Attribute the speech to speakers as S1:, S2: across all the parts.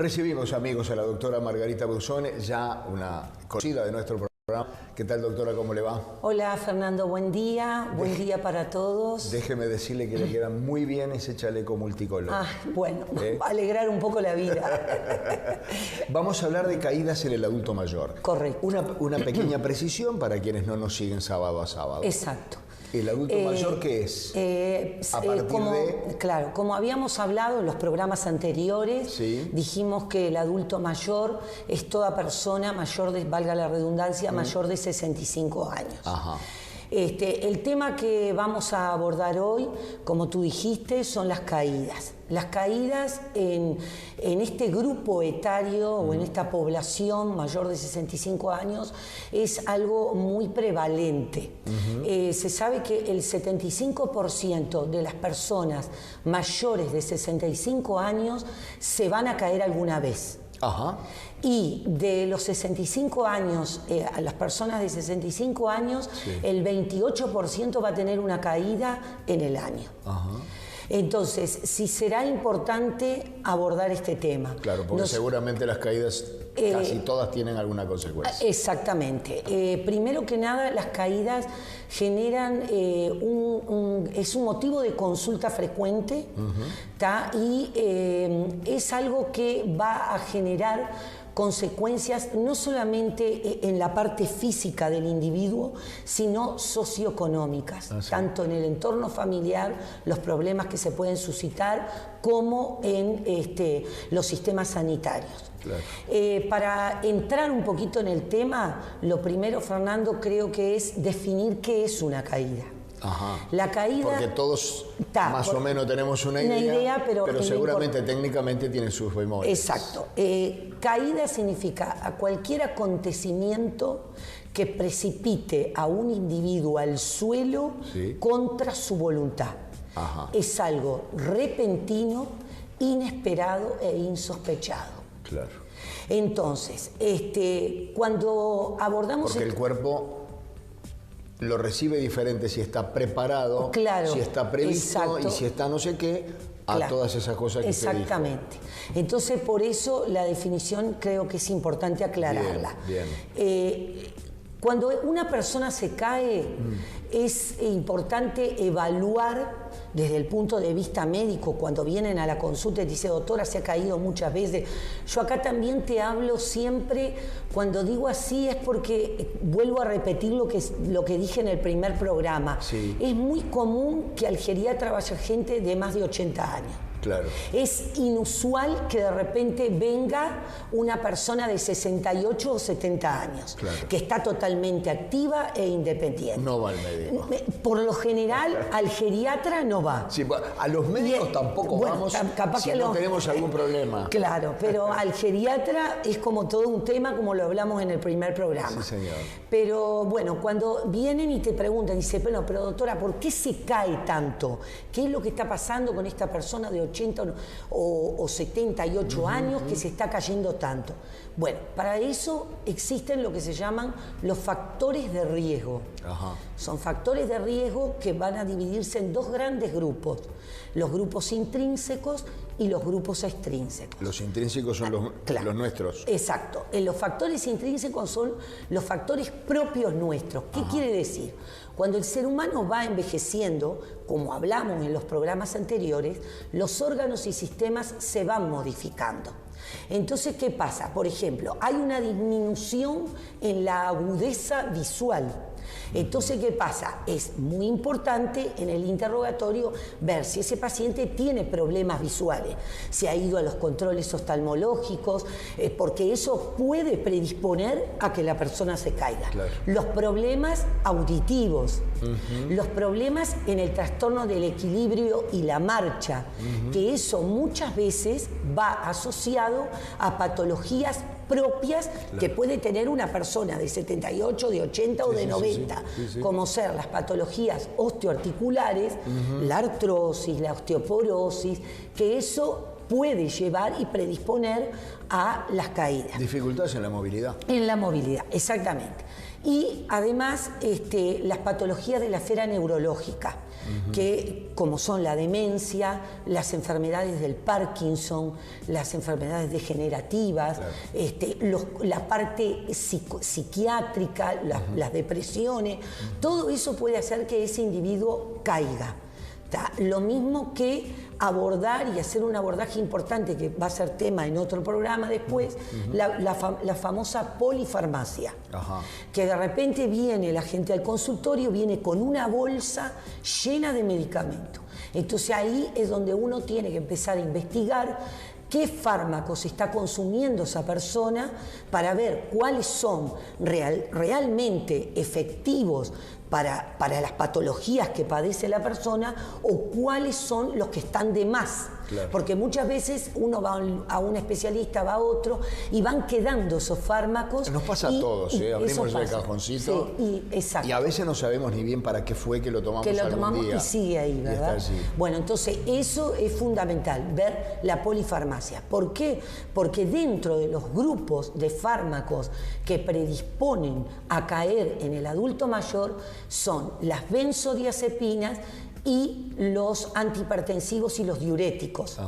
S1: Recibimos, amigos, a la doctora Margarita Busone, ya una conocida de nuestro programa. ¿Qué tal, doctora? ¿Cómo le va?
S2: Hola, Fernando. Buen día para todos.
S1: Déjeme decirle que le queda muy bien ese chaleco multicolor.
S2: Bueno, alegrar un poco la vida.
S1: Vamos a hablar de caídas en el adulto mayor.
S2: Correcto.
S1: Una pequeña precisión para quienes no nos siguen sábado a sábado.
S2: Exacto.
S1: ¿El adulto mayor qué es?
S2: Claro, como habíamos hablado en los programas anteriores,
S1: sí,
S2: dijimos que el adulto mayor es toda persona mayor de, valga la redundancia, mayor de 65 años.
S1: Ajá.
S2: El tema que vamos a abordar hoy, como tú dijiste, son las caídas. Las caídas en este grupo etario o en esta población mayor de 65 años es algo muy prevalente. Se sabe que el 75% de las personas mayores de 65 años se van a caer alguna vez.
S1: Ajá.
S2: Y de los 65 años, a las personas de 65 años,
S1: sí,
S2: el 28% va a tener una caída en el año.
S1: Ajá.
S2: Entonces, sí será importante abordar este tema.
S1: Claro, porque seguramente las caídas casi todas tienen alguna consecuencia.
S2: Exactamente. Primero que nada, las caídas generan es un motivo de consulta frecuente, y es algo que va a generar consecuencias no solamente en la parte física del individuo, sino socioeconómicas, tanto en el entorno familiar, los problemas que se pueden suscitar, como en los sistemas sanitarios.
S1: Claro.
S2: Para entrar un poquito en el tema, lo primero, Fernando, creo que es definir qué es una caída.
S1: Ajá.
S2: La caída...
S1: Porque todos más o menos tenemos una idea, pero seguramente técnicamente tiene sus memorias.
S2: Exacto. Caída significa a cualquier acontecimiento que precipite a un individuo al suelo, sí, contra su voluntad.
S1: Ajá.
S2: Es algo repentino, inesperado e insospechado.
S1: Claro.
S2: Entonces, cuando abordamos...
S1: Porque el cuerpo lo recibe diferente si está preparado,
S2: claro,
S1: si está previsto, exacto, y si está no sé qué, a claro, todas esas cosas que
S2: exactamente. Entonces, por eso la definición creo que es importante aclararla.
S1: Bien, bien.
S2: Cuando una persona se cae, es importante evaluar desde el punto de vista médico. Cuando vienen a la consulta y te dice, doctora, se ha caído muchas veces. Yo acá también te hablo siempre, cuando digo así es porque vuelvo a repetir lo que dije en el primer programa.
S1: Sí.
S2: Es muy común que al geriatra vaya gente de más de 80 años.
S1: Claro.
S2: Es inusual que de repente venga una persona de 68 o 70 años, claro, que está totalmente activa e independiente.
S1: No va al médico.
S2: Por lo general, al geriatra no va.
S1: Sí, a los médicos tampoco vamos capaz si que no tenemos algún problema.
S2: Claro, pero al geriatra es como todo un tema, como lo hablamos en el primer programa.
S1: Sí, señor.
S2: Pero bueno, cuando vienen y te preguntan, dice, pero doctora, ¿por qué se cae tanto? ¿Qué es lo que está pasando con esta persona de 80 o 78 años que se está cayendo tanto? Bueno, para eso existen lo que se llaman los factores de riesgo.
S1: Ajá.
S2: Son factores de riesgo que van a dividirse en dos grandes grupos: los grupos intrínsecos y los grupos extrínsecos.
S1: Los intrínsecos son los nuestros.
S2: Exacto. Los factores intrínsecos son los factores propios nuestros. ¿Qué quiere decir? Cuando el ser humano va envejeciendo, como hablamos en los programas anteriores, los órganos y sistemas se van modificando. Entonces, ¿qué pasa? Por ejemplo, hay una disminución en la agudeza visual. Entonces, ¿qué pasa? Es muy importante en el interrogatorio ver si ese paciente tiene problemas visuales, si ha ido a los controles oftalmológicos, porque eso puede predisponer a que la persona se caiga.
S1: Claro.
S2: Los problemas auditivos, los problemas en el trastorno del equilibrio y la marcha, que eso muchas veces va asociado a patologías propias, claro, que puede tener una persona de 78, de 80 o de 90, como ser las patologías osteoarticulares, la artrosis, la osteoporosis, que eso puede llevar y predisponer a las caídas.
S1: Dificultades en la movilidad.
S2: En la movilidad, exactamente. Y además las patologías de la esfera neurológica, que como son la demencia, las enfermedades del Parkinson, las enfermedades degenerativas, la parte psiquiátrica, las depresiones, todo eso puede hacer que ese individuo caiga. Lo mismo que abordar y hacer un abordaje importante, que va a ser tema en otro programa después, la famosa polifarmacia. Ajá. Que de repente viene la gente al consultorio, viene con una bolsa llena de medicamentos. Entonces ahí es donde uno tiene que empezar a investigar qué fármacos está consumiendo esa persona para ver cuáles son realmente efectivos para las patologías que padece la persona o cuáles son los que están de más. Claro. Porque muchas veces uno va a un especialista, va a otro y van quedando esos fármacos.
S1: Nos pasa a todos, abrimos el cajoncito
S2: exacto.
S1: Y a veces no sabemos ni bien para qué fue que lo tomamos algún día.
S2: Y sigue ahí, ¿verdad? Bueno, entonces eso es fundamental, ver la polifarmacia. ¿Por qué? Porque dentro de los grupos de fármacos que predisponen a caer en el adulto mayor son las benzodiazepinas y los antihipertensivos y los diuréticos.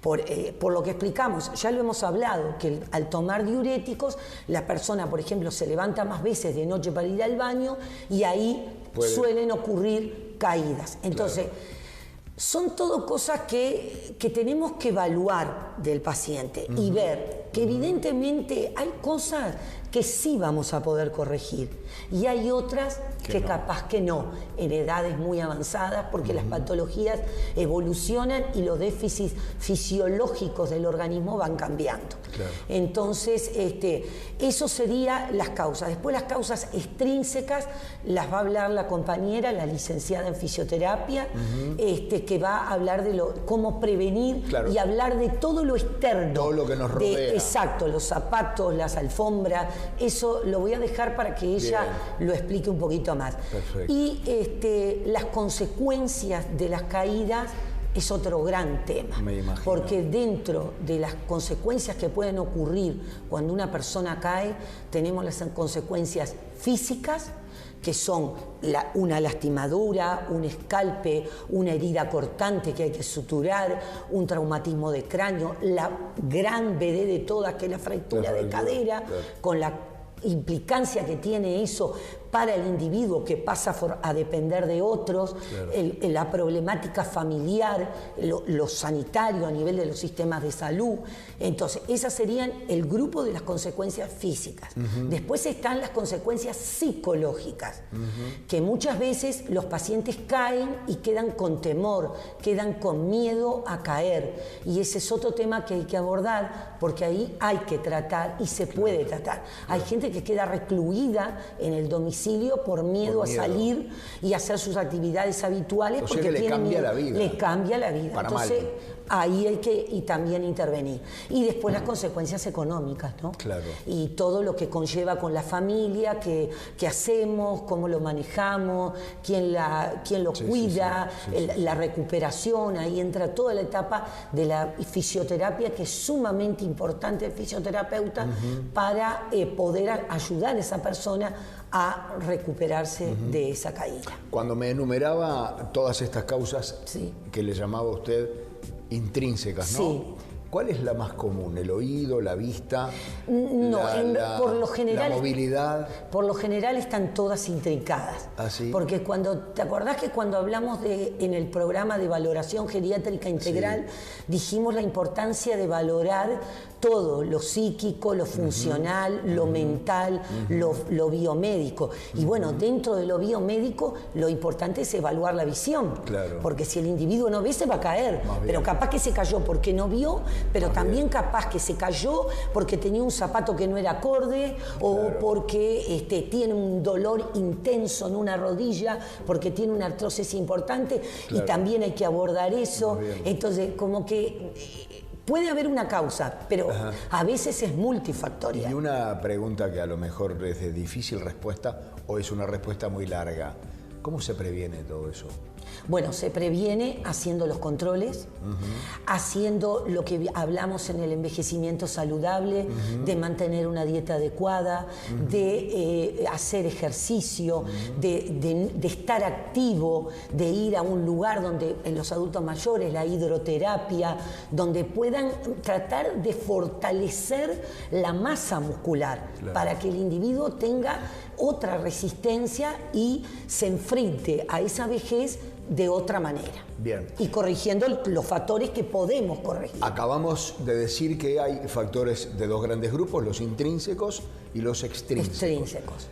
S2: Por lo que explicamos, ya lo hemos hablado, que al tomar diuréticos, la persona, por ejemplo, se levanta más veces de noche para ir al baño y ahí suelen ocurrir caídas. Entonces, son todo cosas que tenemos que evaluar del paciente y ver que evidentemente hay cosas que sí vamos a poder corregir y hay otras que capaz que no, en edades muy avanzadas, porque las patologías evolucionan y los déficits fisiológicos del organismo van cambiando. Claro. Entonces, eso serían las causas. Después las causas extrínsecas las va a hablar la compañera, la licenciada en fisioterapia, que va a hablar de cómo prevenir y hablar de todo lo externo.
S1: Todo lo que nos rodea.
S2: Exacto, los zapatos, las alfombras, eso lo voy a dejar para que ella lo explique un poquito más. Perfecto. Y las consecuencias de las caídas es otro gran tema. Me imagino. Porque dentro de las consecuencias que pueden ocurrir cuando una persona cae, tenemos las consecuencias físicas, que son una lastimadura, un escalpe, una herida cortante que hay que suturar, un traumatismo de cráneo, la gran BD de todas, que es la fractura de cadera, con la implicancia que tiene eso para el individuo que pasa a depender de otros, la problemática familiar, lo sanitario a nivel de los sistemas de salud. Entonces, esas serían el grupo de las consecuencias físicas. Después están las consecuencias psicológicas, que muchas veces los pacientes caen y quedan con temor, quedan con miedo a caer. Y ese es otro tema que hay que abordar, porque ahí hay que tratar y se puede tratar. Hay gente que queda recluida en el domicilio por miedo a salir y hacer sus actividades habituales, porque
S1: le cambia la vida.
S2: Le cambia la vida.
S1: Para
S2: entonces,
S1: mal.
S2: Ahí hay que también intervenir. Y después las consecuencias económicas, ¿no?
S1: Claro.
S2: Y todo lo que conlleva con la familia, qué hacemos, cómo lo manejamos, quién lo cuida, la recuperación. Ahí entra toda la etapa de la fisioterapia, que es sumamente importante el fisioterapeuta para poder ayudar a esa persona a recuperarse de esa caída.
S1: Cuando me enumeraba todas estas causas que le llamaba a usted intrínsecas, ¿no? Sí. ¿Cuál es la más común? ¿El oído, la vista,
S2: por lo general,
S1: la movilidad?
S2: Por lo general están todas intrincadas.
S1: ¿Ah, sí?
S2: Porque ¿te acordás que cuando hablamos en el programa de valoración geriátrica integral, dijimos la importancia de valorar todo, lo psíquico, lo funcional, lo mental, lo biomédico? Y bueno, dentro de lo biomédico, lo importante es evaluar la visión. Claro. Porque si el individuo no ve, se va a caer. Pero capaz que se cayó porque no vio, pero también capaz que se cayó porque tenía un zapato que no era acorde, o porque tiene un dolor intenso en una rodilla, porque tiene una artrosis importante, y también hay que abordar eso. Entonces, como que puede haber una causa, pero a veces es multifactorial.
S1: Y una pregunta que a lo mejor es de difícil respuesta o es una respuesta muy larga. ¿Cómo se previene todo eso?
S2: Bueno, se previene haciendo los controles, haciendo lo que hablamos en el envejecimiento saludable, de mantener una dieta adecuada, de hacer ejercicio, de estar activo, de ir a un lugar donde en los adultos mayores, la hidroterapia, donde puedan tratar de fortalecer la masa muscular para que el individuo tenga otra resistencia y se enfrente a esa vejez de otra manera.
S1: Bien.
S2: Y corrigiendo los factores que podemos corregir.
S1: Acabamos de decir que hay factores de dos grandes grupos, los intrínsecos y los extrínsecos.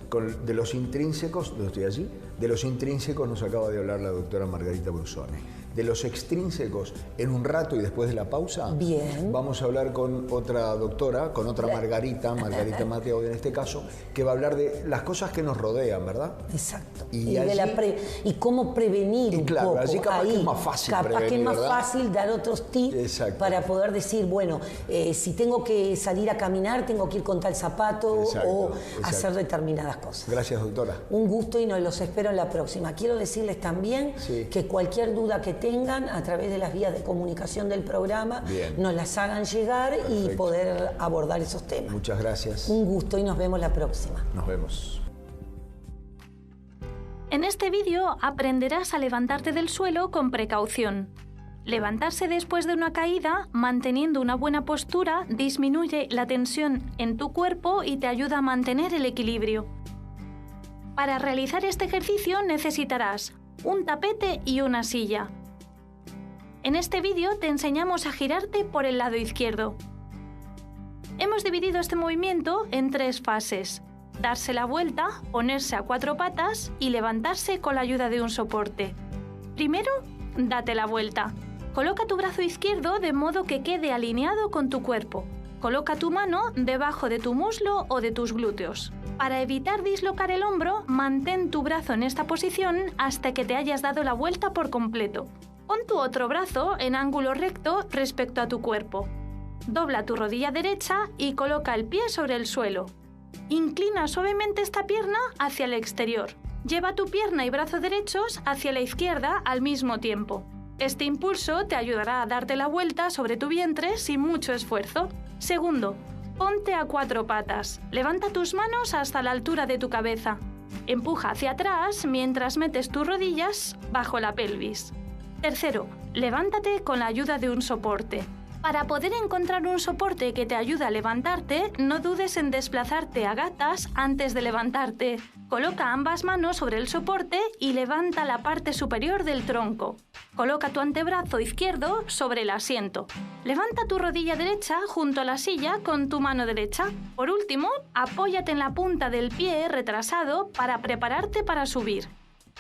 S1: De los intrínsecos, ¿no estoy allí? De los intrínsecos nos acaba de hablar la doctora Margarita Brusone. De los extrínsecos, en un rato y después de la pausa,
S2: bien,
S1: vamos a hablar con otra doctora, con otra Margarita Mateo en este caso, que va a hablar de las cosas que nos rodean, ¿verdad?
S2: Exacto.
S1: Y
S2: y cómo prevenir un poco.
S1: Allí capaz que es más fácil
S2: capaz que es más fácil dar otros tips para poder decir, bueno, si tengo que salir a caminar, tengo que ir con tal zapato o hacer determinadas cosas.
S1: Gracias, doctora.
S2: Un gusto y nos los espero en la próxima. Quiero decirles también que cualquier duda que tengan a través de las vías de comunicación del programa, nos las hagan llegar y poder abordar esos temas.
S1: Muchas gracias.
S2: Un gusto y nos vemos la próxima.
S1: Nos vemos.
S3: En este vídeo aprenderás a levantarte del suelo con precaución. Levantarse después de una caída, manteniendo una buena postura, disminuye la tensión en tu cuerpo y te ayuda a mantener el equilibrio. Para realizar este ejercicio necesitarás un tapete y una silla. En este vídeo te enseñamos a girarte por el lado izquierdo. Hemos dividido este movimiento en 3 fases: darse la vuelta, ponerse a 4 patas y levantarse con la ayuda de un soporte. Primero, date la vuelta. Coloca tu brazo izquierdo de modo que quede alineado con tu cuerpo. Coloca tu mano debajo de tu muslo o de tus glúteos. Para evitar dislocar el hombro, mantén tu brazo en esta posición hasta que te hayas dado la vuelta por completo. Pon tu otro brazo en ángulo recto respecto a tu cuerpo. Dobla tu rodilla derecha y coloca el pie sobre el suelo. Inclina suavemente esta pierna hacia el exterior. Lleva tu pierna y brazo derechos hacia la izquierda al mismo tiempo. Este impulso te ayudará a darte la vuelta sobre tu vientre sin mucho esfuerzo. Segundo, ponte a 4 patas. Levanta tus manos hasta la altura de tu cabeza. Empuja hacia atrás mientras metes tus rodillas bajo la pelvis. Tercero, levántate con la ayuda de un soporte. Para poder encontrar un soporte que te ayude a levantarte, no dudes en desplazarte a gatas antes de levantarte. Coloca ambas manos sobre el soporte y levanta la parte superior del tronco. Coloca tu antebrazo izquierdo sobre el asiento. Levanta tu rodilla derecha junto a la silla con tu mano derecha. Por último, apóyate en la punta del pie retrasado para prepararte para subir.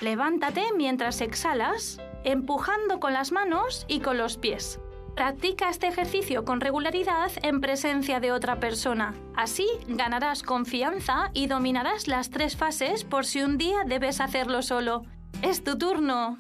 S3: Levántate mientras exhalas, empujando con las manos y con los pies. Practica este ejercicio con regularidad en presencia de otra persona. Así ganarás confianza y dominarás las 3 fases por si un día debes hacerlo solo. ¡Es tu turno!